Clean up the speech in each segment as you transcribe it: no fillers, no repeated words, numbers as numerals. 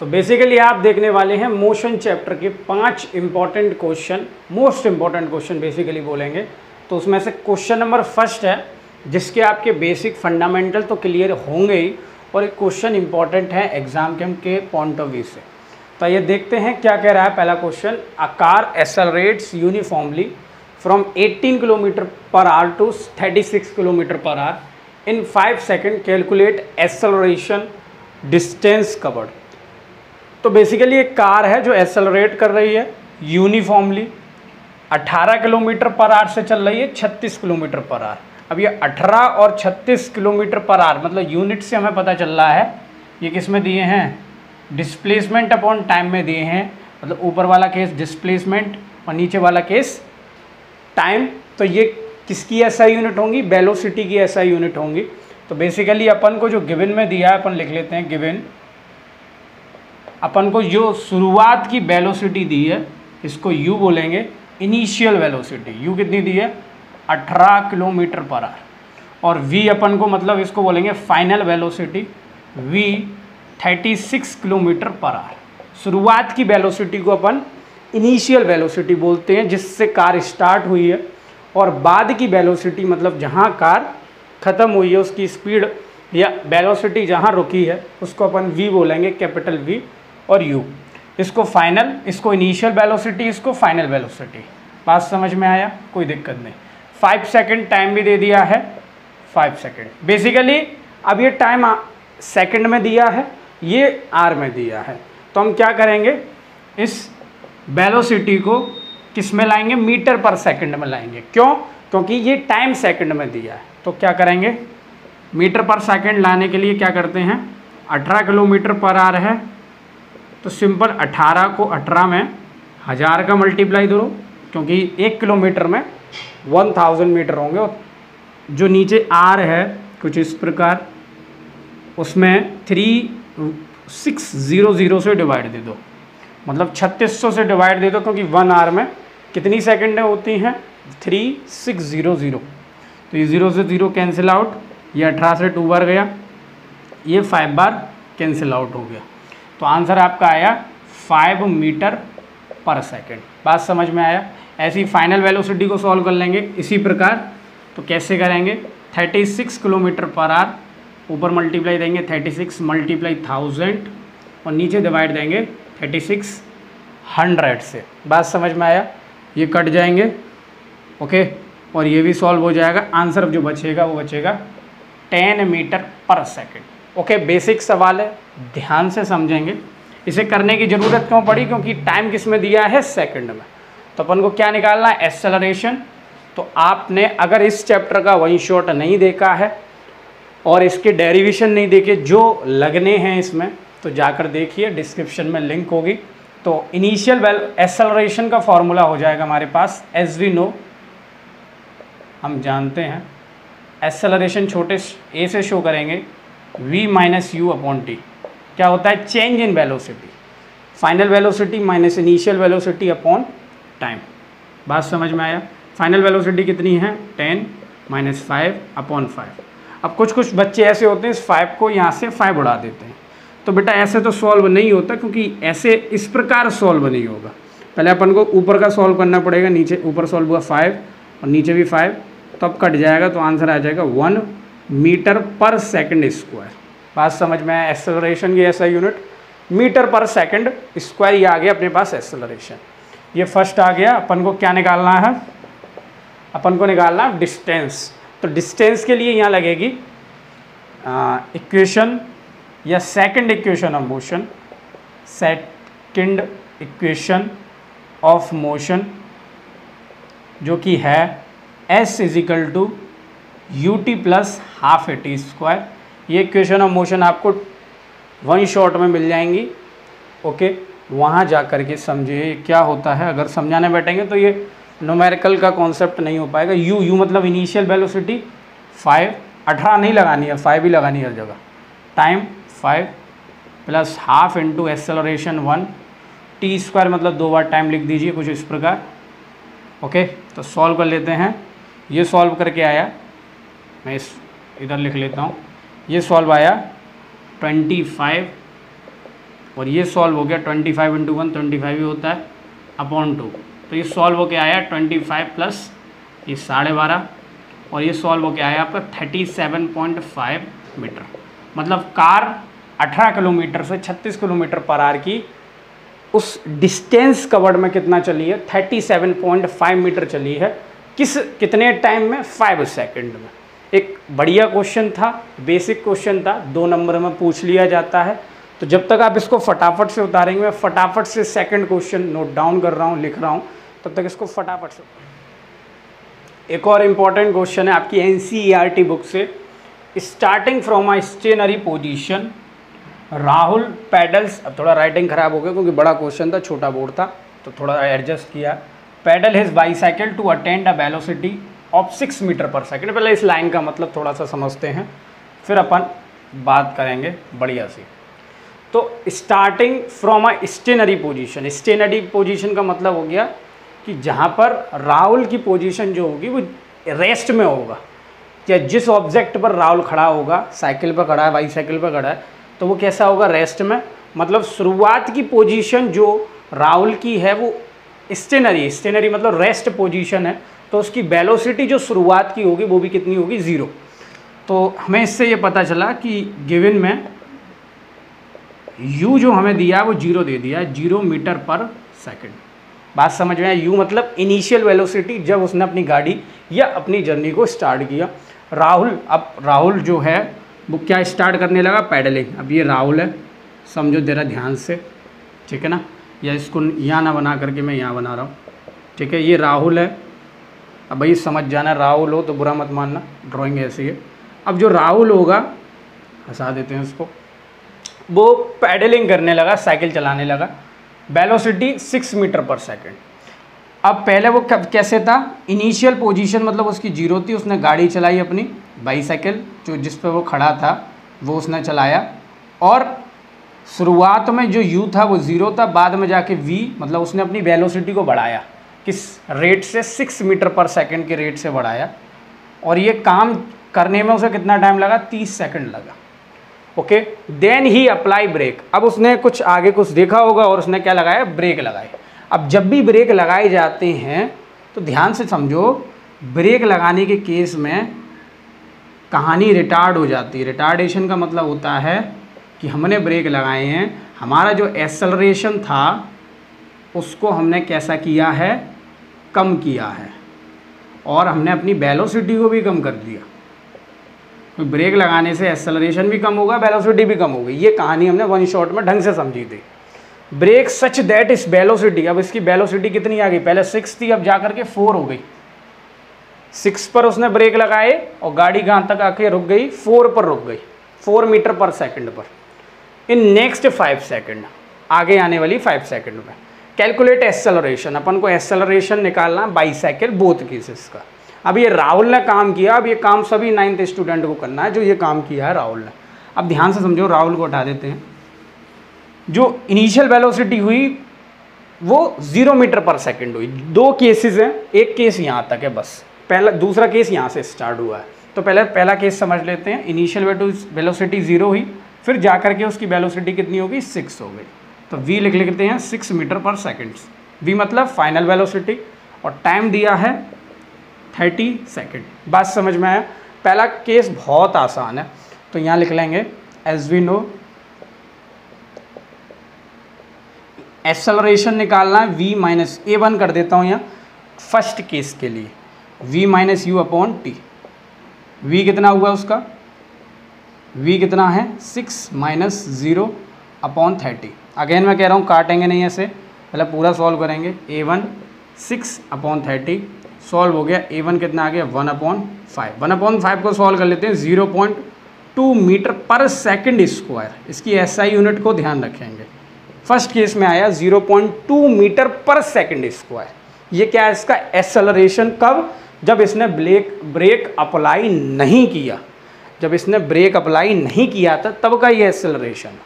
तो बेसिकली आप देखने वाले हैं मोशन चैप्टर के 5 important question, most important question basically बोलेंगे। तो उसमें से क्वेश्चन नंबर फर्स्ट है जिसके आपके बेसिक फंडामेंटल तो क्लियर होंगे ही, और एक क्वेश्चन इंपॉर्टेंट है एग्जाम के पॉइंट ऑफ व्यू से। तो ये देखते हैं क्या कह रहा है पहला question. A car accelerates uniformly from 18 kilometre per hour to 36 kilometre per hour in 5 second, calculate acceleration distance covered. तो बेसिकली एक कार है जो एक्सेलरेट कर रही है यूनिफॉर्मली 18 किलोमीटर पर आवर से चल रही है 36 किलोमीटर पर आवर। अब ये 18 और 36 किलोमीटर पर आवर मतलब यूनिट से हमें पता चल रहा है ये किस में दिए हैं, डिस्प्लेसमेंट अपॉन टाइम में दिए हैं। मतलब ऊपर वाला केस डिस्प्लेसमेंट और नीचे वाला केस टाइम। तो ये किसकी एसआई यूनिट होंगी, वेलोसिटी की एसआई यूनिट होंगी। तो बेसिकली अपन को जो गिवन में दिया है अपन लिख लेते हैं गिवन। अपन को जो शुरुआत की वेलोसिटी दी है इसको यू बोलेंगे, इनिशियल वेलोसिटी यू कितनी दी है 18 किलोमीटर पर आवर। और वी अपन को मतलब इसको बोलेंगे final velocity, V 36 kilometre per hour. शुरुआत की वेलोसिटी को अपन इनिशियल वेलोसिटी बोलते हैं जिससे कार स्टार्ट हुई है, और बाद की वेलोसिटी मतलब जहाँ कार ख़त्म हुई है उसकी स्पीड या वेलोसिटी जहाँ रुकी है उसको अपन वी बोलेंगे, कैपिटल वी और यू। इसको फाइनल, इसको इनिशियल वेलोसिटी, इसको फाइनल वेलोसिटी। बात समझ में आया, कोई दिक्कत नहीं। 5 सेकेंड टाइम भी दे दिया है, 5 सेकेंड। बेसिकली अब ये टाइम सेकंड में दिया है, ये आर में दिया है। तो हम क्या करेंगे, इस वेलोसिटी को किस में लाएंगे, मीटर पर सेकंड में लाएंगे। क्यों, क्योंकि ये टाइम सेकंड में दिया है। तो क्या करेंगे, मीटर पर सेकंड लाने के लिए क्या करते हैं, 18 किलोमीटर पर आवर है तो सिंपल 18 को 18 में 1000 का मल्टीप्लाई दो, क्योंकि 1 किलोमीटर में 1000 मीटर होंगे। और जो नीचे आर है कुछ इस प्रकार, उसमें 3600 से डिवाइड दे दो, मतलब 3600 से डिवाइड दे दो, क्योंकि 1 आवर में कितनी सेकंडें होती हैं 3600। तो ये 0 से 0 कैंसिल आउट, ये 18 से 2 बार गया, ये 5 बार कैंसिल आउट हो गया। तो आंसर आपका आया 5 मीटर पर सेकंड। बात समझ में आया। ऐसी फाइनल वेलोसिटी को सॉल्व कर लेंगे इसी प्रकार। तो कैसे करेंगे, 36 किलोमीटर पर आवर, ऊपर मल्टीप्लाई देंगे 36 मल्टीप्लाई 1000 और नीचे डिवाइड देंगे 3600 से। बात समझ में आया, ये कट जाएंगे ओके, और ये भी सॉल्व हो जाएगा। आंसर जो बचेगा वो बचेगा 10 मीटर पर सेकंड। ओके, बेसिक सवाल है, ध्यान से समझेंगे। इसे करने की ज़रूरत क्यों पड़ी, क्योंकि टाइम किस में दिया है, सेकंड में। तो अपन को क्या निकालना है, एक्सेलरेशन। तो आपने अगर इस चैप्टर का वन शॉट नहीं देखा है और इसके डेरिवेशन नहीं देखे जो लगने हैं इसमें, तो जाकर देखिए, डिस्क्रिप्शन में लिंक होगी। तो इनिशियल एक्सेलरेशन का फॉर्मूला हो जाएगा हमारे पास, एज वी नो, हम जानते हैं एक्सेलरेशन छोटे ए से शो करेंगे, v minus you upon T. क्या होता है, change in velocity, final velocity minus initial velocity upon time. बात समझ में आया। फाइनल वेलोसिटी कितनी है, 10 माइनस 5 अपॉन 5। अब कुछ बच्चे ऐसे होते हैं इस 5 को यहाँ से 5 उड़ा देते हैं। तो बेटा ऐसे तो सॉल्व नहीं होता, क्योंकि ऐसे इस प्रकार सॉल्व नहीं होगा। पहले अपन को ऊपर का सॉल्व करना पड़ेगा, नीचे ऊपर सॉल्व हुआ 5 और नीचे भी 5, तब कट जाएगा। तो आंसर आ जाएगा 1 मीटर पर सेकंड स्क्वायर। बात समझ में आया। एक्सेलरेशन की ऐसा यूनिट मीटर पर सेकंड स्क्वायर, ये आ गया अपने पास एक्सेलरेशन। ये फर्स्ट आ गया। अपन को क्या निकालना है, अपन को निकालना है डिस्टेंस। तो डिस्टेंस के लिए यहाँ लगेगी इक्वेशन या second equation of motion, second equation of motion जो कि है s is equal to U T plus half A T square. ये इक्वेशन ऑफ मोशन आपको वन शॉट में मिल जाएंगी। ओके, वहाँ जा कर के समझिए क्या होता है। अगर समझाने बैठेंगे तो ये न्यूमेरिकल का कॉन्सेप्ट नहीं हो पाएगा। यू मतलब इनिशियल वेलोसिटी 5, 18 नहीं लगानी है, 5 ही लगानी है हर जगह। Time 5 plus half into acceleration 1, T square मतलब 2 बार टाइम लिख दीजिए कुछ इस प्रकार। ओके, तो सॉल्व कर लेते हैं। ये सॉल्व करके आया, मैं इस इधर लिख लेता हूँ। ये सॉल्व आया 25 और ये सॉल्व हो गया 25 इंटू 1 25 ही होता है अपॉन 2। तो ये सॉल्व होके आया 25 प्लस ये 12.5 और ये सॉल्व होके आया आपका 37.5 मीटर। मतलब कार 18 किलोमीटर से 36 किलोमीटर पर आवर की उस डिस्टेंस कवर्ड में कितना चली है, 37.5 मीटर चली है। कितने टाइम में, 5 सेकंड में। एक बढ़िया क्वेश्चन था, बेसिक क्वेश्चन था, 2 नंबर में पूछ लिया जाता है। तो जब तक आप इसको फटाफट से उतारेंगे, मैं फटाफट से सेकंड क्वेश्चन नोट डाउन कर रहा हूँ, लिख रहा हूँ, तब तक इसको फटाफट से। एक और इम्पॉर्टेंट क्वेश्चन है आपकी NCERT बुक से, starting from a stationary position Rahul pedals. अब थोड़ा राइटिंग खराब हो गया क्योंकि बड़ा क्वेश्चन था, छोटा बोर्ड था, तो थोड़ा एडजस्ट किया। Pedal his bicycle to attend a velocity of 6 metre per second. पहले इस लाइन का मतलब थोड़ा सा समझते हैं, फिर अपन बात करेंगे बढ़िया सी। तो starting from a stationary position, stationary position का मतलब हो गया कि जहाँ पर राहुल की पोजीशन जो होगी वो रेस्ट में होगा, या जिस ऑब्जेक्ट पर राहुल खड़ा होगा, साइकिल पर खड़ा है, बाईसाइकिल पर खड़ा है, तो वो कैसा होगा, रेस्ट में। मतलब शुरुआत की पोजीशन जो राहुल की है वो स्टेशनरी मतलब रेस्ट पोजीशन है, तो उसकी वेलोसिटी जो शुरुआत की होगी वो भी कितनी होगी, 0। तो हमें इससे ये पता चला कि गिवन में u जो हमें दिया है वो 0 दे दिया है, 0 मीटर पर सेकंड। बात समझ में आया। u मतलब इनिशियल वेलोसिटी जब उसने अपनी गाड़ी या अपनी जर्नी को स्टार्ट किया। राहुल जो है वो क्या स्टार्ट करने लगा, पैडलिंग। अब ये राहुल है, समझो जरा ध्यान से, ठीक है ना, या इसको यहाँ ना बना करके मैं यहाँ बना रहा हूँ, ठीक है। ये राहुल है, अब भाई समझ जाना, राहुल हो तो बुरा मत मानना, ड्राइंग ऐसी है। अब जो राहुल होगा, हंसा देते हैं उसको, वो पैडलिंग करने लगा, साइकिल चलाने लगा, वेलोसिटी 6 मीटर पर सेकेंड। अब पहले वो कैसे था, इनिशियल पोजीशन मतलब उसकी 0 थी, उसने गाड़ी चलाई अपनी बाईसाइकिल जो जिस पे वो खड़ा था वो उसने चलाया, और शुरुआत में जो u था वो 0 था, बाद में जाके v मतलब उसने अपनी वेलोसिटी को बढ़ाया, किस रेट से, 6 मीटर पर सेकेंड के रेट से बढ़ाया। और ये काम करने में उसे कितना टाइम लगा, 30 सेकंड लगा। Okay, then he apply brake. अब उसने कुछ आगे कुछ देखा होगा और उसने क्या लगाया, ब्रेक लगाए। अब जब भी ब्रेक लगाए जाते हैं तो ध्यान से समझो, ब्रेक लगाने के केस में कहानी रिटार्ड हो जाती है। रिटार्डेशन का मतलब होता है कि हमने ब्रेक लगाए हैं, हमारा जो एक्सेलरेशन था उसको हमने कैसा किया है, कम किया है, और हमने अपनी वेलोसिटी को भी कम कर दिया। तो ब्रेक लगाने से एक्सेलरेशन भी कम होगा, वेलोसिटी भी कम होगी। ये कहानी हमने वन शॉट में ढंग से समझी थी। ब्रेक सच दैट इस वेलोसिटी, अब इसकी वेलोसिटी कितनी आ गई, पहले 6 थी, अब जा करके 4 हो गई। 6 पर उसने ब्रेक लगाए और गाड़ी कहाँ तक आके रुक गई, 4 पर रुक गई, 4 मीटर पर सेकंड पर। इन नेक्स्ट 5 सेकंड, आगे आने वाली 5 सेकंड में कैलकुलेट एक्सेलरेशन, अपन को एक्सेलरेशन निकालना बाईसाइकिल बोथ केसेस का। अब ये राहुल ने काम किया, अब ये काम सभी 9th स्टूडेंट को करना है जो ये काम किया है राहुल ने। अब ध्यान से समझो, राहुल को हटा देते हैं। जो इनिशियल वेलोसिटी हुई वो 0 मीटर पर सेकंड हुई। 2 केसेस हैं, एक केस यहाँ तक है बस, दूसरा केस यहाँ से स्टार्ट हुआ है। तो पहला केस समझ लेते हैं। इनिशियल वेलोसिटी 0 हुई, फिर जा करके उसकी वेलोसिटी कितनी होगी, 6 हो गई। तो v लिख लेते हैं 6 मीटर पर सेकेंड। v मतलब फाइनल वेलोसिटी, और टाइम दिया है 30 सेकेंड। बात समझ में आया। पहला केस बहुत आसान है, तो यहाँ लिख लेंगे एज वी नो एक्सेलरेशन निकालना है, v माइनस a1 कर देता हूँ यहाँ फर्स्ट केस के लिए, v minus you upon T. v कितना हुआ उसका, v कितना है 6 माइनस 0 अपॉन 30। अगेन मैं कह रहा हूँ काटेंगे नहीं ऐसे, पहले पूरा सॉल्व करेंगे। a1 6 अपॉन 30 सॉल्व हो गया। a1 कितना आ गया 1 अपॉन 5। 1 अपॉन 5 को सॉल्व कर लेते हैं। 0.2 मीटर पर सेकंड स्क्वायर, इसकी SI यूनिट को ध्यान रखेंगे। फर्स्ट केस में आया 0.2 मीटर पर सेकंड स्क्वायर। ये क्या है इसका एक्सेलरेशन। कब, जब इसने ब्रेक अप्लाई नहीं किया, जब इसने ब्रेक अप्लाई नहीं किया था तब का ये एक्सेलरेशन।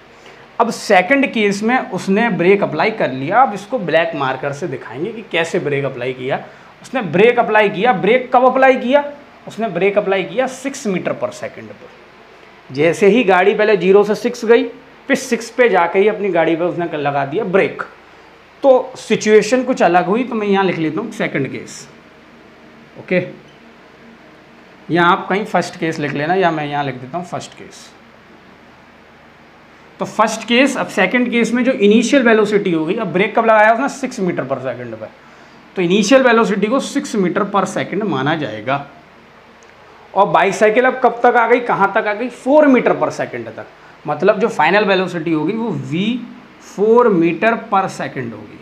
अब सेकंड केस में उसने ब्रेक अप्लाई कर लिया। अब इसको ब्लैक मार्कर से दिखाएंगे कि कैसे ब्रेक अप्लाई किया। उसने ब्रेक अप्लाई किया, ब्रेक कब अप्लाई किया, उसने ब्रेक अप्लाई किया 6 मीटर पर सेकंड पर। जैसे ही गाड़ी पहले 0 से 6 गई, फिर 6 पे जाके ही अपनी गाड़ी पे उसने लगा दिया ब्रेक। तो सिचुएशन कुछ अलग हुई, तो मैं यहाँ लिख लेता हूँ सेकंड केस। ओके, यहाँ आप कहीं फर्स्ट केस लिख लेना, या मैं यहाँ लिख देता हूँ फर्स्ट केस। तो फर्स्ट केस, अब सेकंड केस में जो इनिशियल वेलोसिटी होगी, अब ब्रेक कब लगाया उसने 6 मीटर पर सेकंड पे, तो इनिशियल वेलोसिटी को 6 मीटर पर सेकंड माना जाएगा। और बाईसाइकिल अब कब तक आ गई, कहाँ तक आ गई, 4 मीटर पर सेकंड तक। मतलब जो फाइनल वेलोसिटी होगी वो v 4 मीटर पर सेकंड होगी।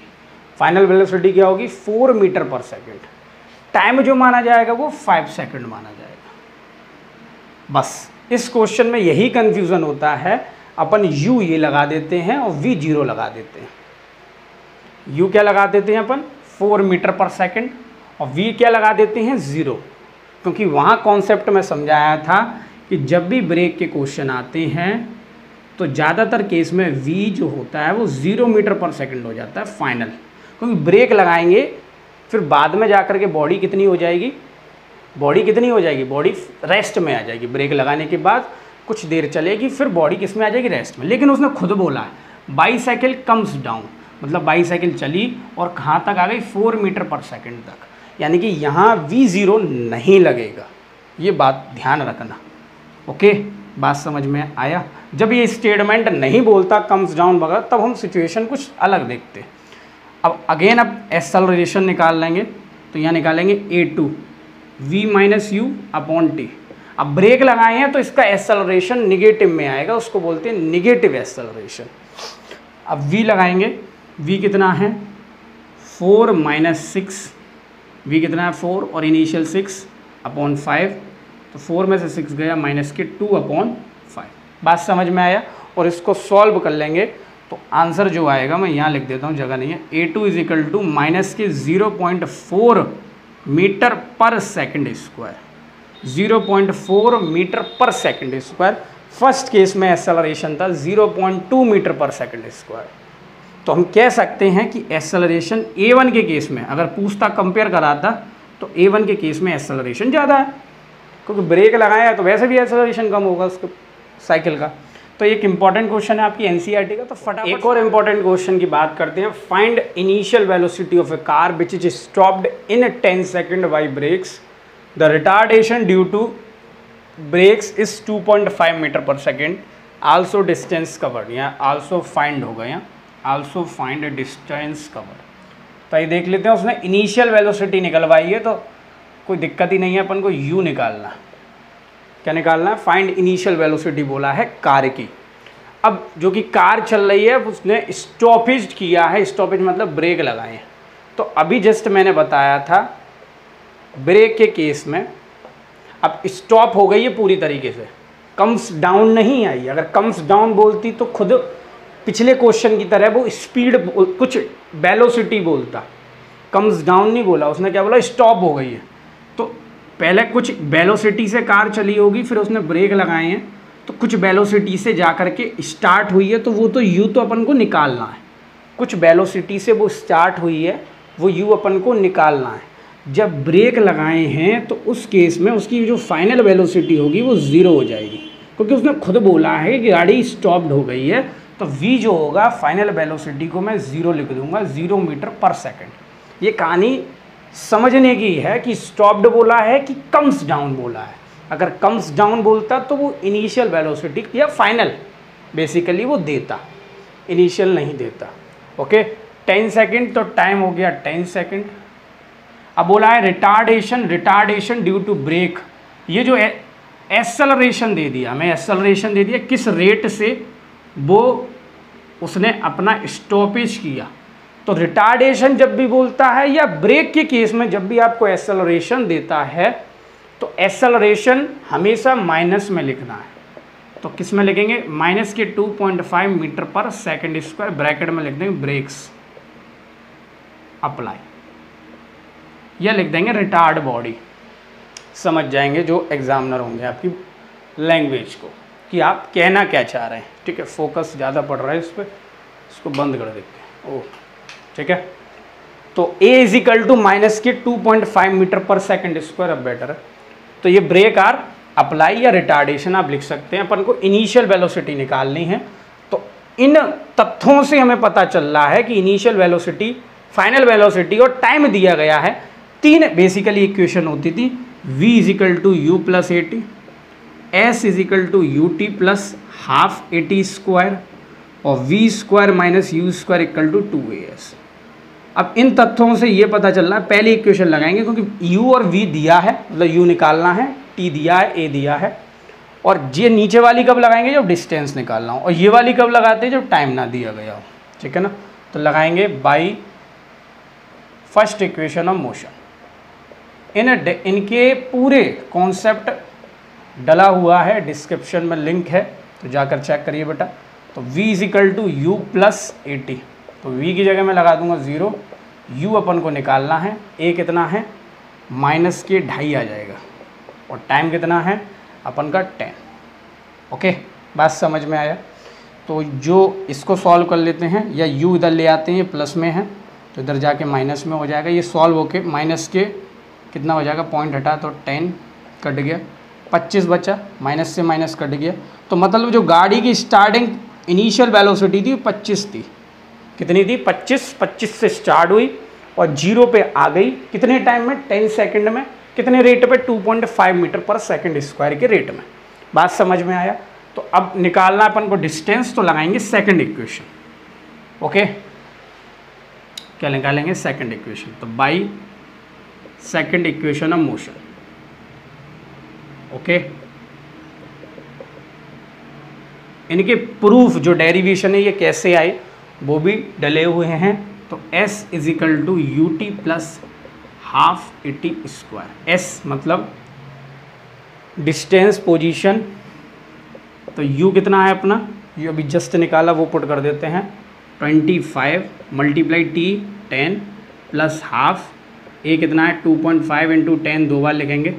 फाइनल वेलोसिटी क्या होगी, 4 मीटर पर सेकंड। टाइम जो माना जाएगा वो 5 सेकंड माना जाएगा। बस इस क्वेश्चन में यही कंफ्यूजन होता है, अपन u ये लगा देते हैं और v 0 लगा देते हैं। u क्या लगा देते हैं अपन, 4 मीटर पर सेकंड, और v क्या लगा देते हैं, 0। क्योंकि वहाँ कॉन्सेप्ट में समझाया था कि जब भी ब्रेक के क्वेश्चन आते हैं तो ज़्यादातर केस में v जो होता है वो 0 मीटर पर सेकंड हो जाता है फाइनल। क्योंकि ब्रेक लगाएंगे फिर बाद में जाकर के बॉडी कितनी हो जाएगी, बॉडी रेस्ट में आ जाएगी। ब्रेक लगाने के बाद कुछ देर चलेगी, फिर बॉडी किस में आ जाएगी, रेस्ट में। लेकिन उसने खुद बोला है बाईसाइकिल कम्स डाउन, मतलब बाईसाइकिल चली और कहाँ तक आ गई, 4 मीटर पर सेकंड तक। यानी कि यहाँ v0 नहीं लगेगा, ये बात ध्यान रखना। ओके, बात समझ में आया। जब ये स्टेटमेंट नहीं बोलता कम्स डाउन वगैरह, तब हम सिचुएशन कुछ अलग देखते हैं। अब अगेन अब एक्सेलरेशन निकाल लेंगे, तो यहाँ निकालेंगे a2 v minus you upon T. अब ब्रेक लगाए हैं तो इसका एक्सेलरेशन निगेटिव में आएगा, उसको बोलते हैं निगेटिव एक्सेलरेशन। अब v लगाएंगे, v कितना है 4 माइनस 6, v कितना है 4 और इनिशियल 6 अपॉन 5, तो 4 में से 6 गया माइनस के 2 अपॉन 5। बात समझ में आया। और इसको सॉल्व कर लेंगे तो आंसर जो आएगा, मैं यहाँ लिख देता हूँ, जगह नहीं है, a2 is equal to minus के 0.4 मीटर पर सेकंड स्क्वायर, 0.4 मीटर पर सेकंड स्क्वायर। फर्स्ट केस में एक्सेलरेशन था 0.2 मीटर पर सेकंड स्क्वायर। तो हम कह सकते हैं कि एक्सेलरेशन a1 के केस में अगर पूछता, कंपेयर कराता, तो a1 के केस में एक्सेलरेशन ज़्यादा है, क्योंकि ब्रेक लगाया है तो वैसे भी एक्सेलरेशन कम होगा उसको साइकिल का। तो एक इंपॉर्टेंट क्वेश्चन है आपकी एनसीईआरटी का। तो फटाफट एक और इंपॉर्टेंट क्वेश्चन की बात करते हैं। Find initial velocity of a car which is stopped in 10 second by brakes, the retardation due to brakes is 2.5 metre per second, also distance covered. यहाँ आल्सो फाइंड होगा, यहाँ आल्सो फाइंड डिस्टेंस कवर्ड। तो ये देख लेते हैं, उसने initial velocity निकलवाई है तो कोई दिक्कत ही नहीं है, अपन को u निकालना। क्या निकालना है, फाइंड इनिशियल वेलोसिटी बोला है कार की। अब जो कि कार चल रही है उसने स्टॉपेज किया है, स्टॉपेज मतलब ब्रेक लगाए हैं। तो अभी जस्ट मैंने बताया था ब्रेक के केस में अब स्टॉप हो गई है पूरी तरीके से, कम्स डाउन नहीं आई। अगर कम्स डाउन बोलती तो खुद पिछले क्वेश्चन की तरह वो स्पीड कुछ वेलोसिटी बोलता, कम्स डाउन नहीं बोला उसने, क्या बोला, स्टॉप हो गई है। तो पहले कुछ वेलोसिटी से कार चली होगी, फिर उसने ब्रेक लगाए हैं तो कुछ वेलोसिटी से जा कर के स्टार्ट हुई है, तो वो तो u तो अपन को निकालना है। कुछ वेलोसिटी से वो स्टार्ट हुई है, वो u अपन को निकालना है। जब ब्रेक लगाए हैं तो उस केस में उसकी जो फाइनल वेलोसिटी होगी वो 0 हो जाएगी, क्योंकि उसने खुद बोला है कि गाड़ी स्टॉप्ड हो गई है। तो v जो होगा फाइनल वेलोसिटी को मैं 0 लिख दूंगा, 0 मीटर पर सेकंड। ये कहानी समझने की है कि स्टॉप्ड बोला है कि कम्स डाउन बोला है। अगर कम्स डाउन बोलता तो वो इनिशियल वेलोसिटी या फाइनल बेसिकली वो देता, इनिशियल नहीं देता। ओके, 10 सेकंड, तो टाइम हो गया 10 सेकंड। अब बोला है रिटार्डेशन ड्यू टू ब्रेक। ये जो एक्सेलरेशन दे दिया, मैं एक्सेलरेशन दे दिया, किस रेट से वो उसने अपना स्टॉपेज किया। तो रिटार्डेशन जब भी बोलता है या ब्रेक के केस में जब भी आपको एक्सेलरेशन देता है तो एक्सेलरेशन हमेशा माइनस में लिखना है। तो किस में लिखेंगे, माइनस के 2.5 मीटर पर सेकंड स्क्वायर, ब्रैकेट में लिख देंगे ब्रेक्स अप्लाई, या लिख देंगे रिटार्ड बॉडी। समझ जाएंगे जो एग्जामिनर होंगे आपकी लैंग्वेज को कि आप कहना क्या चाह रहे हैं। ठीक है, फोकस ज़्यादा पड़ रहा है इस पर, इसको बंद कर देते हैं। ओह, ठीक है। तो a is equal to minus के 2.5 मीटर पर सेकंड स्क्वायर, अब बेटर है। तो ये ब्रेक आर अप्लाई या रिटार्डेशन आप लिख सकते हैं। अपन को इनिशियल वेलोसिटी निकालनी है, तो इन तथ्यों से हमें पता चल रहा है कि इनिशियल वेलोसिटी, फाइनल वेलोसिटी और टाइम दिया गया है। तीन बेसिकली इक्वेशन होती थी, v is equal to you plus A t, s is equal to U T plus half A T square और v square minus you square equal to 2as। अब इन तथ्यों से ये पता चल रहा है, पहली इक्वेशन लगाएंगे क्योंकि u और v दिया है, मतलब u निकालना है, t दिया है, a दिया है, और ये नीचे वाली कब लगाएंगे जब डिस्टेंस निकालना हो, और ये वाली कब लगाते हैं जब टाइम ना दिया गया हो, ठीक है ना। तो लगाएंगे by first equation of motion. इनके पूरे कॉन्सेप्ट डला हुआ है, डिस्क्रिप्शन में लिंक है, तो जाकर चेक करिए बेटा। तो v is equal to you plus A T, तो v की जगह मैं लगा दूंगा 0, u अपन को निकालना है, a कितना है माइनस के 2.5 आ जाएगा, और टाइम कितना है अपन का 10। ओके, बात समझ में आया। तो जो इसको सॉल्व कर लेते हैं, या u इधर ले आते हैं, ये प्लस में है तो इधर जाके माइनस में हो जाएगा, ये सॉल्व होके माइनस के कितना हो जाएगा, पॉइंट हटा तो 10 कट गया, 25 बचा, माइनस से माइनस कट गया। तो मतलब जो गाड़ी की स्टार्टिंग इनिशियल वेलोसिटी थी 25 थी, कितनी थी 25 से स्टार्ट हुई और 0 पे आ गई, कितने टाइम में 10 सेकंड में, कितने रेट पे 2.5 मीटर पर सेकंड स्क्वायर के रेट में। बात समझ में आया। तो अब निकालना अपन को डिस्टेंस, तो लगाएंगे सेकंड इक्वेशन। ओके, क्या निकालेंगे सेकंड इक्वेशन, तो by second equation of motion. Okay, इनके प्रूफ जो डेरिवेशन है ये कैसे आए वो भी डले हुए हैं। तो s is equal to U T plus half A T square, s मतलब डिस्टेंस पोजीशन, तो u कितना है अपना, ये अभी जस्ट निकाला वो पुट कर देते हैं, 25 multiply t 10 plus half, a कितना है 2.5 इंटू 10 दो बार लिखेंगे,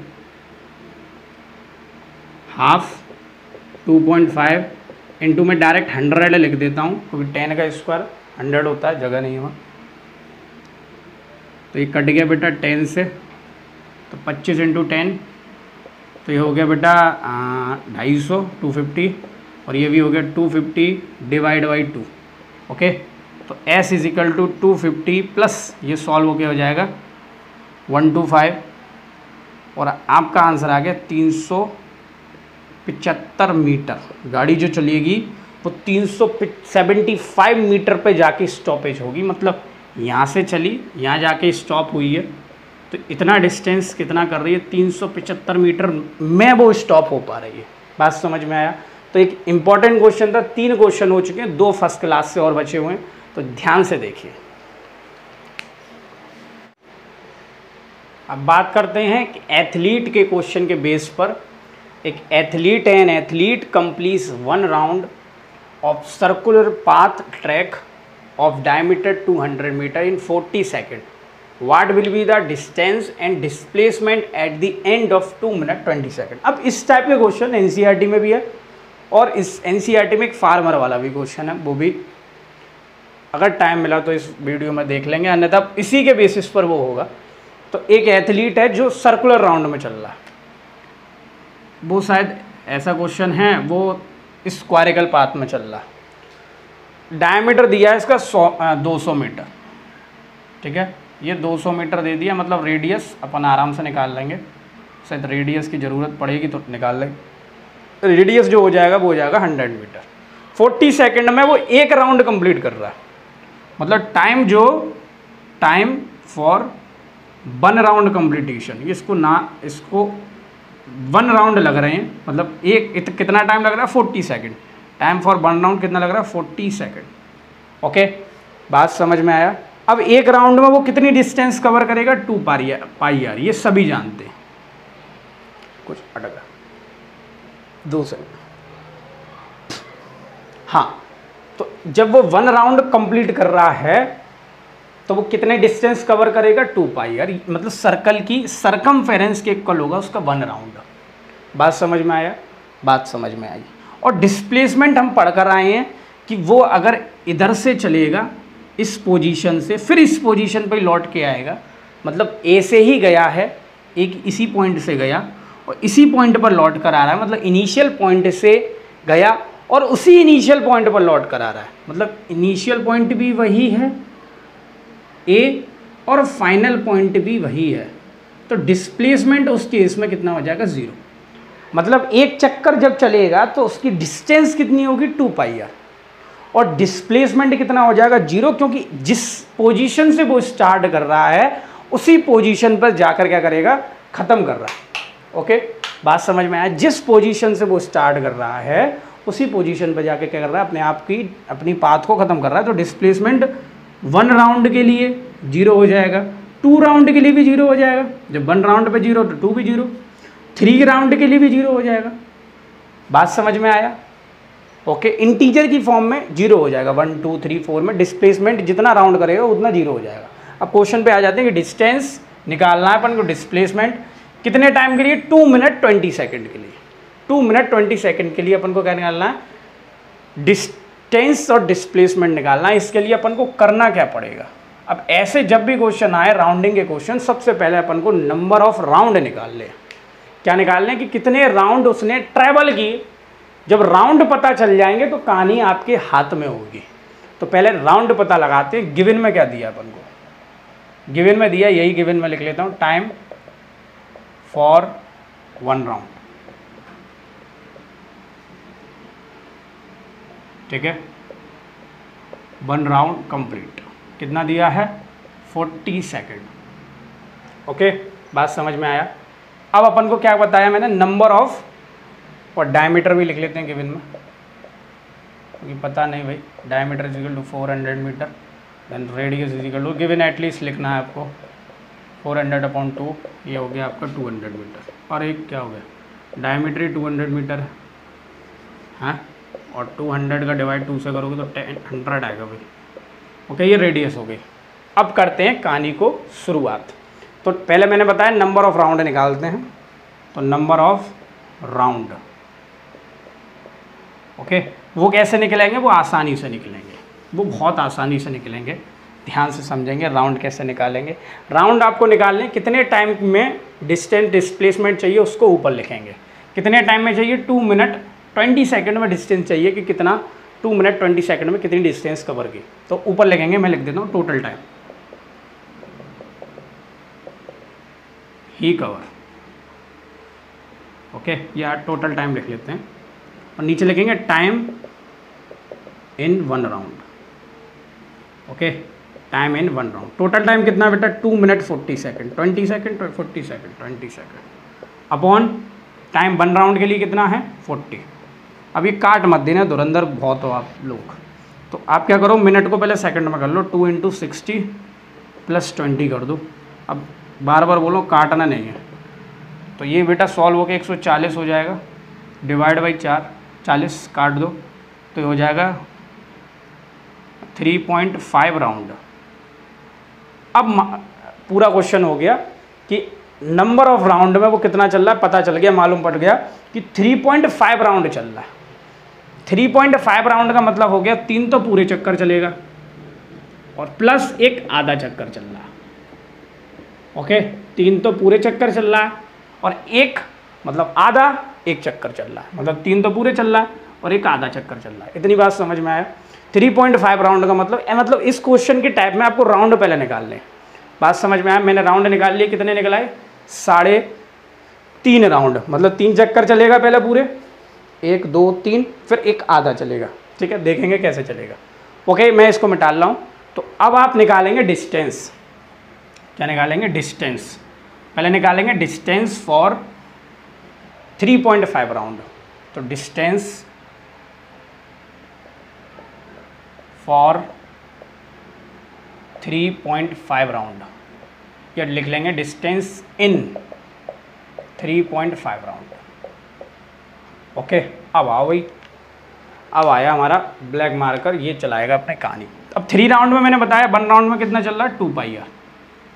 हाफ 2.5 इंटू में डायरेक्ट 100 लिख देता हूँ क्योंकि 10 का स्क्वायर 100 होता है, जगह नहीं हुआ, तो ये कट गया बेटा 10 से, तो 25 इंटू 10, तो ये हो गया बेटा 250 250, और ये भी हो गया 250 डिवाइड बाई 2। ओके, तो s इजिकल टू 250 प्लस ये सॉल्व होके हो जाएगा 125, और आपका आंसर आ गया 375 मीटर। गाड़ी जो चलेगी वो 375 मीटर पे जाके स्टॉपेज होगी, मतलब यहाँ से चली यहाँ जाके स्टॉप हुई है, तो इतना डिस्टेंस कितना कर रही है 375 मीटर में वो स्टॉप हो पा रही है। बात समझ में आया। तो एक इम्पॉर्टेंट क्वेश्चन था, 3 क्वेश्चन हो चुके हैं, 2 फर्स्ट क्लास से और बचे हुए हैं, तो ध्यान से देखिए। अब बात करते हैं कि एथलीट के क्वेश्चन के बेस पर। एक एथलीट है, an athlete completes 1 round of circular path track of diameter 200 metre in 40 second, what will be the distance and displacement at the end of 2 minute 20 second. अब इस टाइप के question NCERT में भी है, और इस एनसीईआरटी में एक फार्मर वाला भी क्वेश्चन है, वो भी अगर टाइम मिला तो इस वीडियो में देख लेंगे, अन्यथा इसी के बेसिस पर वो होगा। तो एक एथलीट है जो सर्कुलर राउंड में चल रहा है, वो शायद ऐसा क्वेश्चन है, वो स्क्वायरिकल पाथ में चल रहा है, डायमीटर दिया है इसका 200 मीटर, ठीक है, ये 200 मीटर दे दिया, मतलब रेडियस अपन आराम से निकाल लेंगे, शायद रेडियस की ज़रूरत पड़ेगी तो निकाल लेंगे। रेडियस जो हो जाएगा वो हो जाएगा 100 मीटर। 40 सेकंड में वो एक राउंड कंप्लीट कर रहा है, मतलब टाइम फॉर 1 राउंड कंप्लीटेशन, इसको 1 राउंड लग रहे हैं, मतलब कितना टाइम लग रहा है 40 सेकंड, टाइम फॉर 1 राउंड कितना लग रहा है 40 सेकंड। ओके, बात समझ में आया। अब एक राउंड में वो कितनी डिस्टेंस कवर करेगा 2 पाई आर, ये सभी जानते हैं। कुछ अटका 2 सेकंड, हाँ, तो जब वो 1 राउंड कंप्लीट कर रहा है तो वो कितने डिस्टेंस कवर करेगा 2 पाई आर, मतलब सर्कल की सरकमफेरेंस के इक्वल होगा उसका 1 राउंड। बात समझ में आया, बात समझ में आई। और डिस्प्लेसमेंट हम पढ़ कर आए हैं कि वो अगर इधर से चलेगा इस पोजीशन से, फिर इस पोजीशन पर लौट के आएगा, मतलब ए से ही गया है, एक इसी पॉइंट से गया और इसी पॉइंट पर लौट कर आ रहा है, मतलब इनिशियल पॉइंट से गया और उसी इनिशियल पॉइंट पर लौट कर आ रहा है, मतलब इनिशियल पॉइंट भी वही है ए और फाइनल पॉइंट भी वही है, तो डिस्प्लेसमेंट उस केस में कितना हो जाएगा 0। मतलब एक चक्कर जब चलेगा तो उसकी डिस्टेंस कितनी होगी 2πr और डिस्प्लेसमेंट कितना हो जाएगा 0, क्योंकि जिस पोजीशन से वो स्टार्ट कर रहा है उसी पोजीशन पर जाकर क्या करेगा, ख़त्म कर रहा है। ओके, बात समझ में आया? जिस पोजीशन से वो स्टार्ट कर रहा है उसी पोजीशन पर जाकर क्या कर रहा है, अपने आप की अपनी पाथ को ख़त्म कर रहा है। तो डिस्प्लेसमेंट 1 राउंड के लिए 0 हो जाएगा, 2 राउंड के लिए भी 0 हो जाएगा। जब 1 राउंड पे 0 तो 2 भी 0, 3 राउंड के लिए भी 0 हो जाएगा। बात समझ में आया? ओके, इंटीजर की फॉर्म में 0 हो जाएगा। 1 2 3 4 में डिस्प्लेसमेंट जितना राउंड करेगा उतना 0 हो जाएगा। अब क्वेश्चन पे आ जाते हैं कि डिस्टेंस निकालना है अपन को, डिस्प्लेसमेंट कितने टाइम के लिए, 2 मिनट 20 सेकेंड के लिए। 2 मिनट 20 सेकेंड के लिए अपन को क्या निकालना है, डिस्टेंस और डिस्प्लेसमेंट निकालना है। इसके लिए अपन को करना क्या पड़ेगा, अब ऐसे जब भी क्वेश्चन आए राउंडिंग के क्वेश्चन, सबसे पहले अपन को नंबर ऑफ राउंड निकाल ले। क्या निकालने कि कितने राउंड उसने ट्रैवल की। जब राउंड पता चल जाएंगे तो कहानी आपके हाथ में होगी। तो पहले राउंड पता लगाते हैं। गिवन में क्या दिया अपन को, गिवन में दिया, यही गिवन में लिख लेता हूँ, टाइम फॉर 1 राउंड। ठीक है, 1 राउंड कंप्लीट कितना दिया है, 40 सेकेंड। ओके, बात समझ में आया? अब अपन को क्या बताया मैंने, नंबर ऑफ, और डायमीटर भी लिख लेते हैं गिवन में, क्योंकि पता नहीं भाई, diameter is equal to 400 metre, then radius is equal to, given at least लिखना है आपको 400/2, ये हो गया आपका 200 मीटर। और एक क्या हो गया, डायमीटर ही 200 मीटर है, हाँ, और 200 का डिवाइड 2 से करोगे तो 100 आएगा भाई। ओके, ये रेडियस हो गई। अब करते हैं कहानी को शुरुआत। तो पहले मैंने बताया नंबर ऑफ राउंड निकालते हैं, तो नंबर ऑफ राउंड, ओके, वो कैसे निकलेंगे, वो आसानी से निकलेंगे, वो बहुत आसानी से निकलेंगे। ध्यान से समझेंगे राउंड कैसे निकालेंगे। राउंड आपको निकालने कितने टाइम में डिस्टेंस डिस्प्लेसमेंट चाहिए उसको ऊपर लिखेंगे, कितने टाइम में चाहिए, 2 मिनट 20 सेकेंड में डिस्टेंस चाहिए कि कितना, 2 मिनट 20 सेकेंड में कितनी डिस्टेंस कवर की, तो ऊपर लिखेंगे। मैं लिख देता हूँ टोटल टाइम ही कवर। ओके, या टोटल टाइम लिख लेते हैं, और नीचे लिखेंगे time in 1 round. Okay, time in 1 round. Total time कितना बेटा, 2 minute 40 second, 20 second 40 second 20 second upon time 1 round के लिए कितना है 40। अब ये काट मत देना, धुरंधर बहुत हो आप लोग। तो आप क्या करो, मिनट को पहले सेकंड में कर लो, 2 × 60 + 20 कर दो। अब बार बार बोलो, काटना नहीं है। तो ये बेटा सॉल्व होकर 140 हो जाएगा, डिवाइड बाई 4, 40 काट दो तो ये हो जाएगा 3.5 राउंड। अब पूरा क्वेश्चन हो गया कि नंबर ऑफ राउंड में वो कितना चल रहा है, पता चल गया, मालूम पड़ गया कि 3.5 राउंड चल रहा है। 3.5 राउंड का मतलब हो गया 3 तो पूरे चक्कर चलेगा और प्लस 1 आधा चक्कर चल रहा है। ओके, 3 तो पूरे चक्कर चल रहा है और 1 मतलब आधा 1 चक्कर चल रहा है, मतलब 3 तो पूरे चल रहा है और 1 आधा चक्कर चल रहा है। इतनी बात समझ में आया? 3.5 राउंड का मतलब इस क्वेश्चन के टाइप में आपको राउंड पहले निकाल लें। बात समझ में आया? मैंने राउंड निकाल लिए, कितने निकलाए, 3.5 राउंड, मतलब 3 चक्कर चलेगा पहले पूरे, 1 2 3, फिर 1 आधा चलेगा। ठीक है, देखेंगे कैसे चलेगा। ओके, मैं इसको मिटा रहा हूँ। तो अब आप निकालेंगे डिस्टेंस। क्या निकालेंगे? डिस्टेंस। पहले निकालेंगे डिस्टेंस फॉर 3.5 राउंड। तो डिस्टेंस फॉर 3.5 राउंड, या लिख लेंगे डिस्टेंस इन 3.5 राउंड। ओके, अब आओ भाई, अब आया हमारा ब्लैक मार्कर, ये चलाएगा अपने कहानी। अब 3 राउंड में मैंने बताया, 1 राउंड में कितना चल रहा है, 2πr,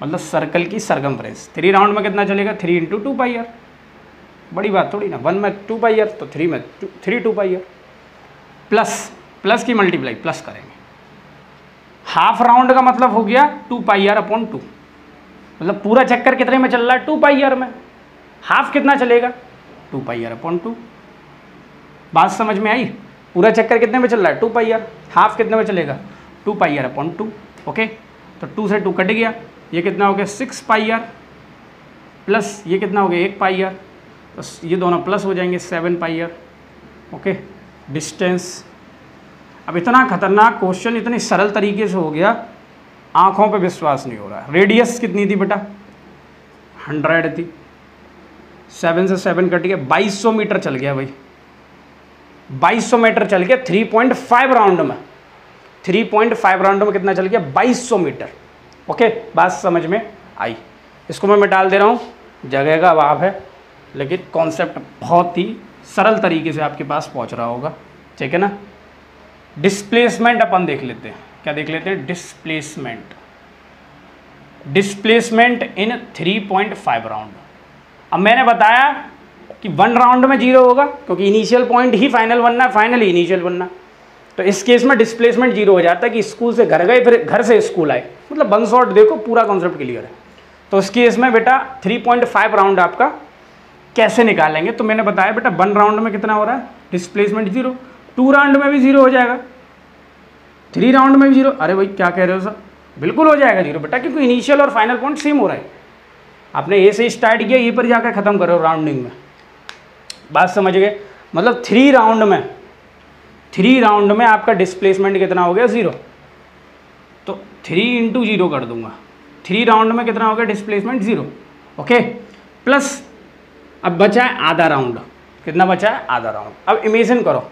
मतलब सर्कल की सरकमफ्रेंस। 3 राउंड में कितना चलेगा, 3 × 2πr। बड़ी बात थोड़ी ना, 1 में 2πr तो 3 में 3 2πr, प्लस की मल्टीप्लाई प्लस करेंगे। हाफ राउंड का मतलब हो गया 2πr/2, मतलब पूरा चक्कर कितने में चल रहा है, 2πr में। हाफ कितना चलेगा, 2πr/2। बात समझ में आई? पूरा चक्कर कितने में चल रहा है 2 पाई आर, हाफ कितने में चलेगा 2 पाई आर अपॉन 2। ओके, तो 2 से 2 कट गया, ये कितना हो गया 6 पाई आर प्लस ये कितना हो गया 1 पाई आर, तो ये दोनों प्लस हो जाएंगे 7 पाई आर। Okay, distance. अब इतना खतरनाक क्वेश्चन इतने सरल तरीके से हो गया, आंखों पे विश्वास नहीं हो रहा है। रेडियस कितनी थी बेटा 100 थी, 7 से 7 कट गया, 2200 मीटर चल गया भाई, 2200 मीटर चल गया 3.5 राउंड में। 3.5 राउंड में कितना चल गया 2200 मीटर। ओके, बात समझ में आई। इसको मैं डाल दे रहा हूँ, जगह का अभाव है, लेकिन कॉन्सेप्ट बहुत ही सरल तरीके से आपके पास पहुँच रहा होगा, ठीक है ना। डिस्प्लेसमेंट अपन देख लेते हैं, क्या देख लेते हैं डिस्प्लेसमेंट। Displacement in 3.5 round. अब मैंने बताया कि 1 राउंड में 0 होगा, क्योंकि इनिशियल पॉइंट ही फाइनल बनना है, फाइनल ही इनिशियल बनना। तो इस केस में डिस्प्लेसमेंट 0 हो जाता है कि स्कूल से घर गए फिर घर से स्कूल आए, मतलब 1 शॉट देखो पूरा कॉन्सेप्ट क्लियर है। तो इस केस में बेटा 3.5 राउंड आपका कैसे निकालेंगे, तो मैंने बताया बेटा 1 राउंड में कितना हो रहा है डिस्प्लेसमेंट 0, 2 राउंड में भी 0 हो जाएगा, 3 राउंड में भी 0। अरे भाई क्या कह रहे हो सर, बिल्कुल हो जाएगा 0 बेटा, क्योंकि इनिशियल और फाइनल पॉइंट सेम हो रहा है। आपने ए से स्टार्ट किया, ए पर जाकर ख़त्म करो राउंडिंग में, बात समझ गए। मतलब 3 राउंड में आपका डिस्प्लेसमेंट कितना हो गया 0, तो 3 × 0 कर दूंगा, 3 राउंड में कितना हो गया डिस्प्लेसमेंट 0। ओके, प्लस अब बचा है आधा राउंड, कितना बचा है आधा राउंड। अब इमेजिन करो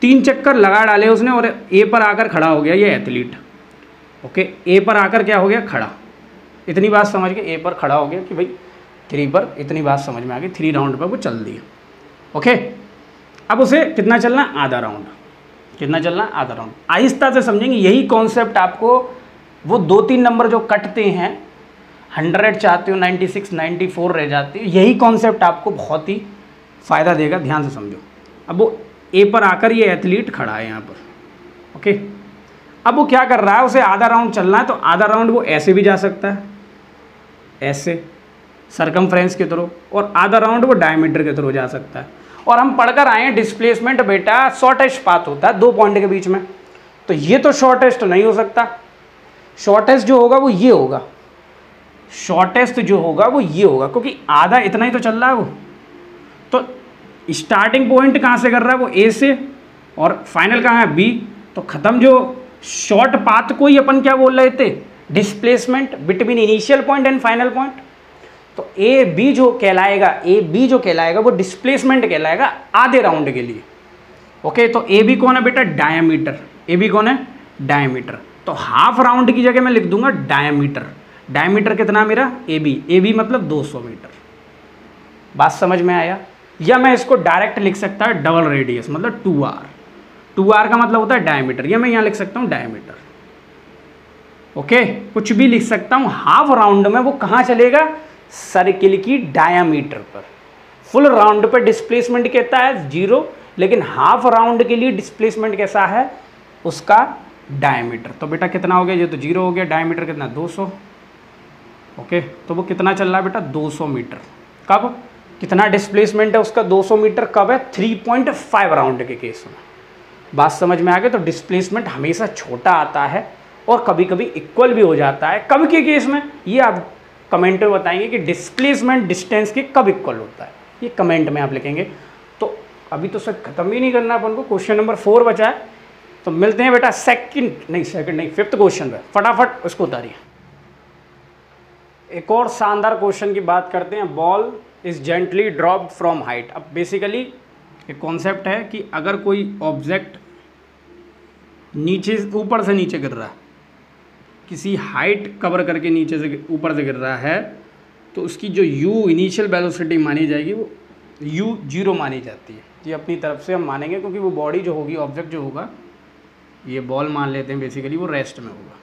3 चक्कर लगा डाले उसने और ए पर आकर खड़ा हो गया ये एथलीट। ओके, ए पर आकर क्या हो गया खड़ा, इतनी बात समझ के ए पर खड़ा हो गया कि भाई 3 पर, इतनी बात समझ में आ गई, 3 राउंड पर वो चल दिया। ओके, अब उसे कितना चलना आधा राउंड, कितना चलना आधा राउंड। आहिस्ता से समझेंगे, यही कॉन्सेप्ट आपको वो 2-3 नंबर जो कटते हैं 100 चाहते हो 96 94 रह जाती है, यही कॉन्सेप्ट आपको बहुत ही फ़ायदा देगा, ध्यान से समझो। अब वो ए पर आकर ये एथलीट खड़ा है यहाँ पर। ओके, अब वो क्या कर रहा है, उसे आधा राउंड चलना है, तो आधा राउंड वो ऐसे भी जा सकता है, ऐसे सरकमफ्रेंस के थ्रू, और आधा राउंड वो डायमीटर के थ्रू जा सकता है। और हम पढ़कर आए हैं डिस्प्लेसमेंट बेटा शॉर्टेस्ट पाथ होता है 2 पॉइंट के बीच में, तो ये तो शॉर्टेस्ट नहीं हो सकता, शॉर्टेस्ट जो होगा वो ये होगा, शॉर्टेस्ट जो होगा वो ये होगा, क्योंकि आधा इतना ही तो चल रहा है वो। तो स्टार्टिंग पॉइंट कहाँ से कर रहा है वो ए से, और फाइनल कहाँ है बी, तो ख़त्म। जो शॉर्ट पाथ को ही अपन क्या बोल रहे थे displacement between initial point and final point. तो ए बी जो कहलाएगा वो डिस्प्लेसमेंट कहलाएगा आधे राउंड के लिए। ओके, तो ए बी कौन है बेटा डायमीटर, ए बी कौन है डायमीटर, तो हाफ राउंड की जगह मैं लिख दूंगा डायमीटर। डायमीटर कितना मेरा ए बी मतलब 200 मीटर। बात समझ में आया। या मैं इसको डायरेक्ट लिख सकता है डबल रेडियस मतलब 2r, 2r का मतलब होता है डायमीटर, या मैं यहाँ लिख सकता हूँ डायमीटर। ओके, कुछ भी लिख सकता हूँ। हाफ राउंड में वो कहाँ चलेगा सर्किल की डायमीटर पर। फुल राउंड पर डिस्प्लेसमेंट कहता है 0, लेकिन हाफ राउंड के लिए डिस्प्लेसमेंट कैसा है उसका डायमीटर। तो बेटा कितना हो गया, ये तो 0 हो गया, डायमीटर कितना 200। ओके, तो वो कितना चल रहा है बेटा 200 मीटर। कब, कितना डिस्प्लेसमेंट है उसका 200 मीटर, कब है 3.5 राउंड के केस में। बात समझ में आ गई। तो डिस्प्लेसमेंट हमेशा छोटा आता है और कभी कभी इक्वल भी हो जाता है। कब के केस में, ये आप कमेंट में बताएंगे कि डिस्प्लेसमेंट डिस्टेंस के कब इक्वल होता है, ये कमेंट में आप लिखेंगे। तो अभी तो सर खत्म ही नहीं करना अपन को, क्वेश्चन नंबर 4 बचा है। तो मिलते हैं बेटा सेकंड नहीं 5th क्वेश्चन पे, फटाफट उसको उतारिए। एक और शानदार क्वेश्चन की बात करते हैं। Ball is gently dropped from height. अब बेसिकली एक कॉन्सेप्ट है कि अगर कोई ऑब्जेक्ट नीचे ऊपर से नीचे गिर रहा है, किसी हाइट कवर करके नीचे से ऊपर से गिर रहा है, तो उसकी जो u इनिशियल वेलोसिटी मानी जाएगी वो u 0 मानी जाती है। ये अपनी तरफ से हम मानेंगे, क्योंकि वो बॉडी जो होगी, ऑब्जेक्ट जो होगा, ये बॉल मान लेते हैं बेसिकली, वो रेस्ट में होगा,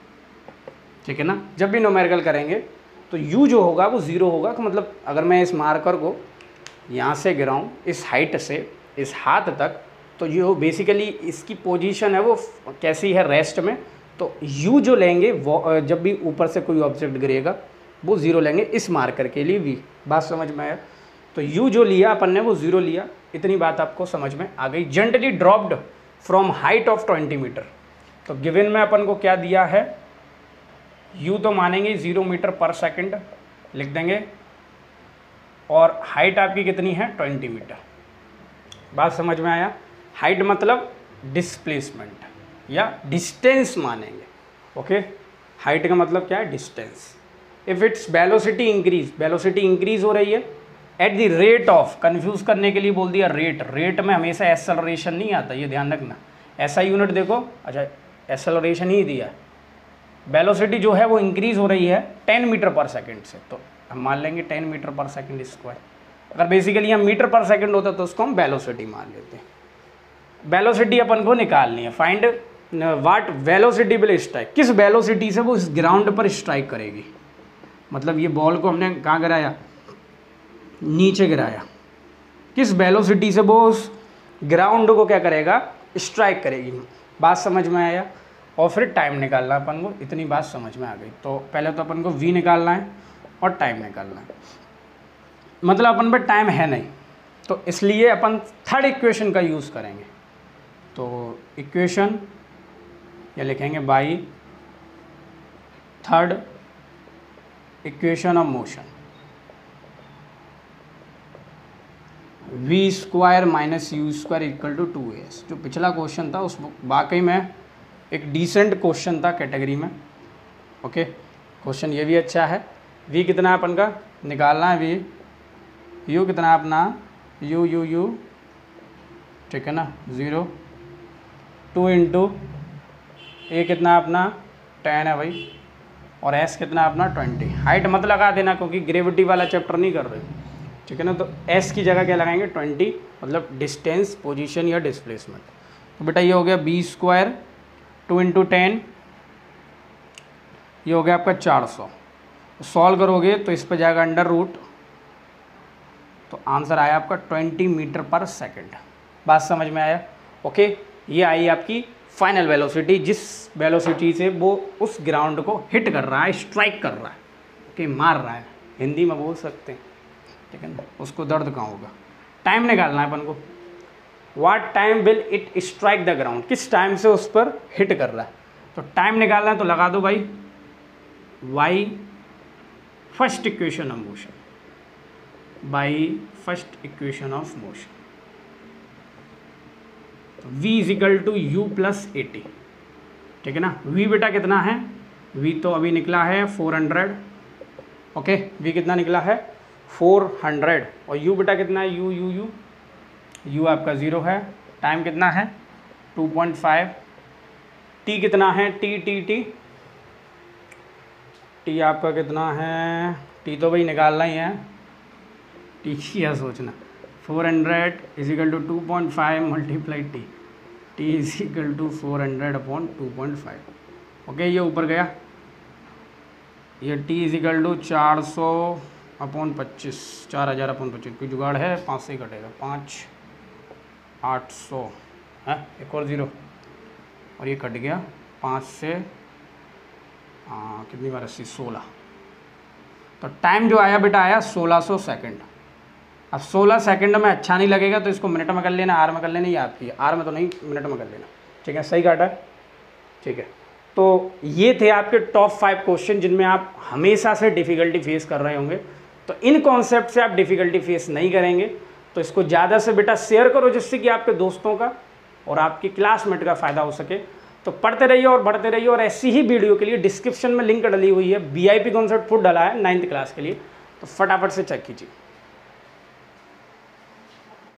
ठीक है ना। जब भी न्यूमेरिकल करेंगे तो u जो होगा वो 0 होगा। तो मतलब अगर मैं इस मार्कर को यहाँ से गिराऊँ इस हाइट से इस हाथ तक, तो ये बेसिकली इसकी पोजीशन है वो कैसी है रेस्ट में। तो u जो लेंगे वो जब भी ऊपर से कोई ऑब्जेक्ट गिरेगा वो 0 लेंगे इस मार्कर के लिए v। बात समझ में आया। तो u जो लिया अपन ने वो 0 लिया, इतनी बात आपको समझ में आ गई। Gently dropped from height of 20 metre. तो गिवन में अपन को क्या दिया है, यू तो मानेंगे 0 मीटर पर सेकंड लिख देंगे, और हाइट आपकी कितनी है 20 मीटर। बात समझ में आया। हाइट मतलब डिस्प्लेसमेंट या डिस्टेंस मानेंगे। ओके, हाइट का मतलब क्या है, distance. If its velocity increase, velocity increase हो रही है at the rate of, confuse करने के लिए बोल दिया रेट, रेट में हमेशा एक्सेलरेशन नहीं आता, ये ध्यान रखना। ऐसा यूनिट देखो, अच्छा एक्सेलरेशन ही दिया, वेलोसिटी जो है वो इंक्रीज हो रही है 10 मीटर पर सेकंड से, तो हम मान लेंगे 10 मीटर पर सेकंड स्क्वायर। अगर बेसिकली हम मीटर पर सेकंड होता तो उसको हम वेलोसिटी मान लेते हैं। वेलोसिटी अपन को निकालनी है, find what velocity will strike, किस वेलोसिटी से वो इस ग्राउंड पर स्ट्राइक करेगी। मतलब ये बॉल को हमने कहाँ गिराया, नीचे गिराया, किस वेलोसिटी से वो उस ग्राउंड को क्या करेगा, स्ट्राइक करेगी। बात समझ में आया। और फिर टाइम निकालना है अपन को, इतनी बात समझ में आ गई। तो पहले तो अपन को v निकालना है और टाइम निकालना है। मतलब अपन पे टाइम है नहीं, तो इसलिए अपन थर्ड इक्वेशन का यूज़ करेंगे। तो इक्वेशन ये लिखेंगे by third equation of motion, v square minus you square equal to 2as। जो पिछला क्वेश्चन था उस वाकई में एक डिसेंट क्वेश्चन था कैटेगरी में। ओके, क्वेश्चन ये भी अच्छा है। v कितना है अपन का निकालना है, v u कितना है अपना, u ठीक है ना, 0 2 इंटू a कितना अपना 10 है भाई, और s कितना अपना 20। हाइट मत लगा देना क्योंकि ग्रेविटी वाला चैप्टर नहीं कर रहे, ठीक है ना। तो s की जगह क्या लगाएंगे 20, मतलब डिस्टेंस, पोजीशन या डिस्प्लेसमेंट। तो बेटा ये हो गया b स्क्वायर 2 इंटू 10, ये हो गया आपका 400। सॉल्व करोगे तो इस पर जाएगा अंडर रूट, तो आंसर आया आपका 20 मीटर पर सेकंड। बात समझ में आया। ओके, ये आई आपकी फाइनल वेलोसिटी, जिस वेलोसिटी से वो उस ग्राउंड को हिट कर रहा है, स्ट्राइक कर रहा है, ओके, मार रहा है, हिंदी में बोल सकते हैं, ठीक है ना। उसको दर्द कहाँ होगा। टाइम निकालना है अपन को, what time will it strike the ground, किस टाइम से उस पर हिट कर रहा है। तो टाइम निकालना है तो लगा दो भाई y first equation of motion, by first equation of motion. तो v is equal to you plus 80, ठीक है ना। v बेटा कितना है, v तो अभी निकला है 400, ओके, v कितना निकला है 400, और u बेटा कितना है, u आपका 0 है। टाइम कितना है 2.5, t कितना है, t आपका कितना है, t तो भाई निकालना ही है, t क्या सोचना, 400 is equal to 2.5 multiply t is equal to 400 upon 2.5। Okay, ये ऊपर गया, ये t is equal to 400 upon 25, 4000 upon 25, कोई जुगाड़ है, 5 से ही कटेगा, 5 800 है, एक और 0, और ये कट गया 5 से, कितनी बार 80, 16। तो टाइम जो आया बेटा आया 1600 सेकंड। अब 16 सेकंड में अच्छा नहीं लगेगा तो इसको मिनट में कर लेना, आर में कर लेना, ये आपकी आर में तो नहीं, मिनट में कर लेना, ठीक है, सही काटा, ठीक है। तो ये थे आपके टॉप 5 क्वेश्चन जिनमें आप हमेशा से डिफ़िकल्टी फेस कर रहे होंगे। तो इन कॉन्सेप्ट से आप डिफ़िकल्टी फेस नहीं करेंगे, तो इसको ज़्यादा से बेटा शेयर करो जिससे कि आपके दोस्तों का और आपके क्लासमेट का फ़ायदा हो सके। तो पढ़ते रहिए और बढ़ते रहिए, और ऐसी ही वीडियो के लिए डिस्क्रिप्शन में लिंक डली हुई है, VIP कॉन्सेप्ट फुट डला है 9th क्लास के लिए, तो फटाफट से चेक कीजिए।